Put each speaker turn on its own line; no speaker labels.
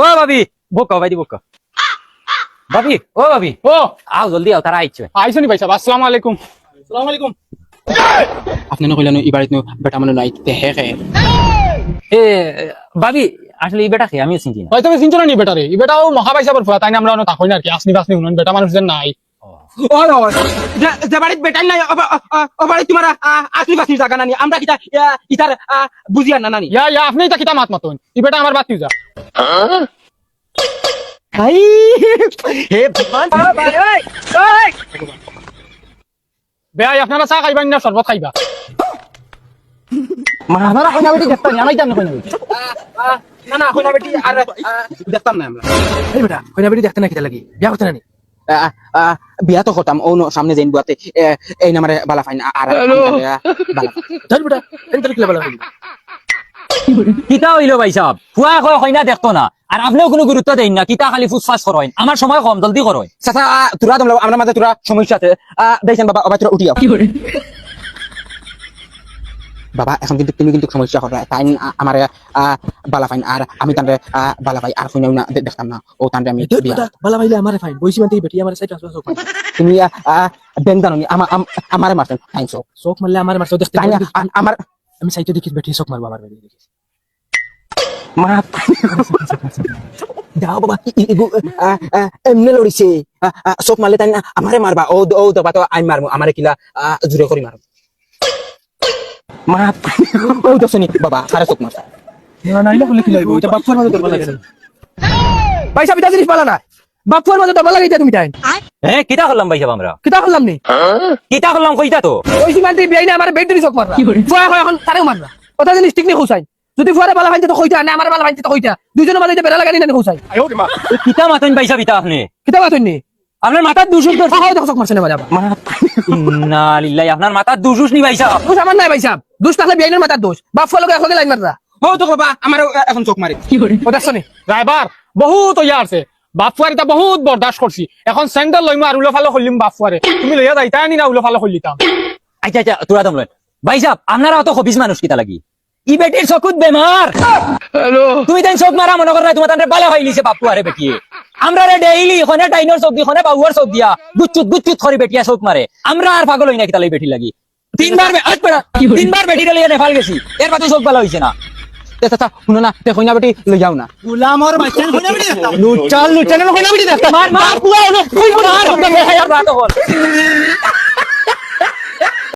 ও ভাবি বক ভাই বক ভাবি ও ভাবি
ও
আও জলদি আও তারা আইছে
আইছো নি ভাই সাহেব আসসালামু আলাইকুম আসসালামু আলাইকুম আপনি না কইলেন ইবারিত নো বেটা মানে নাই তে হে হে
এ ভাবি আসলে এই বেটা কে আমিও চিনি না
ভাই তুমি চিন্তা নি বেটারে ই বেটাও মহা পাইছা বরফা তাই না আমরা অন তাকই না আর কি আসনি বাসনি উনন বেটা মানুষ যেন নাই
ও যে বাড়িতে বেটাই নাই ও বাড়ি তোমার আসলি বাসি জায়গা নানি আমরা কিটা ইতার বুঝিয়া না নানি
ইয়া আপনি তা কিতা মাত মাতুন ই বেটা আমার বাতি যা
হাই হে ভগবান
বেয়াই আপনারা চা খাইবা না শরবত খাইবা
আমরা কইনা বেটি দেখতাম না জানি কইনা বেটি না না কইনা বেটি আর দেখতাম না আমরা এই বেটা কইনা বেটি দেখতে না কিটা লাগি বিয়া করতে নানি বিয়া তো করতাম ও সামনে যাইন বুয়াতে এই নামারে বালা ফাইন আর বালা ধর বেটা এন্টার কি বালা ফাইন
কিতা হইলো ভাই সাহেব ফুয়া কয় কইনা দেখতো না আর আপনিও কোনো গুরুত্ব দেন না কিতা খালি ফুসফাস করেন আমার সময় কম জলদি করেন
চাচা তোরা তোমরা আমরা মাঝে তোরা সমস্যা আছে দেখছেন বাবা বাবা তোরা উঠিয়া বাবা এখন কিন্তু তুমি কিন্তু সমস্যা হবে তাই আমার বালা ফাইন আর আমি তানরে বালা ভাই আর কইনাও না দেখতাম না ও তানরে আমি
বালা ভাইলে আমারে ফাইন বইছি মানে বেটি আমারে সাইড আসবা চোখ
তুমি বেং জানি আমারে মারছেন ফাইন চোখ
চোখ মারলে আমারে মারছো দেখতে
তাই আমার
আমি সাইডে দেখি বেটি চোখ মারবো আমার বেটি দেখি
মা যাও বাবা এমনে লড়িছে চোখ মারলে তাই না আমারে মারবা ও ও দবা তো আমি মারবো আমারে কিলা জুরে করি মারবো মা ও দছনি বাবা সারা চোখ মারছে
না নাইলে বলে কি লাইবো এটা বাপফার মধ্যে দরবার লাগে
ভাই সাহেব এটা জিনিস পালা না বাপফার মধ্যে দরবার লাগাইতে তুমি তাই
কিতা করলাম ভাই সাহেব আমরা
কিতা করলাম নি
কিতা করলাম কইতা তো
ওই সীমান্তে বিয়াই না আমার বেডরি চোখ মারবা ফুয়া কয় এখন তারেও মারবা কথা জিনিস ঠিক নি খুসাই যদি ফুয়ারে বালা ভাইতে তো কইতা না আমার বালা ভাইতে তো কইতা দুইজনের মাঝে বেড়া লাগানি না খুসাই
কিতা মাতন ভাই সাহেব ইতা আপনি
কিতা বাতুন নি
আপনার মাথার দুশুস তো
হয় দেখো চোখ মারছে না বাবা
ইন্না লিল্লাহি আপনার মাথার দুশুস নি ভাই সাহেব
দোষ আমার নাই ভাই সাহেব দোষ থাকলে বিয়াইনের মাথার দোষ বাপ ফুয়া লোক একলগে লাইন মারবা ও তো বাবা আমার এখন চোখ মারে ও দেখছনি
ড্রাইভার বহুত ইয়া আছে বাপফুয়ার এটা বহুত বরদাস্ত করছি এখন স্যান্ডেল লইমু আর উলো ফালো কইলিম বাপফুয়ারে তুমি লইয়া যাইতা নি না উলো ফালো কইলিতাম
আচ্ছা আচ্ছা তোরা দমলেন ভাই সাহেব আপনারা অত খবিস মানুষ কিতা লাগি ই বেটির চকুত বেমার
হ্যালো
তুমি তাই চোখ মারা মনে কর না তোমার তান্ডে বালা হইলিছে বাপু আরে বেটিয়ে আমরা রে ডেইলি খনে ডাইনোর চোখ দি খনে বাবুয়ার চোখ দিয়া গুচ্চুত খরি বেটিয়া চোখ মারে আমরা আর পাগল হই না কিতা লই বেটি লাগি তিনবার বেটি লইয়া নেফাল গেছি এর পাতে চোখ বালা হইছে না
চাচা শুনো না তে কইনা বেটি লই যাও না
গুলামর বাচ্চা কইনা বেটি দেখতাম
লুচাল লুচাল কইনা বেটি দেখতা
মার পুয়া কই মার আমরা বেহায়ার রাত হল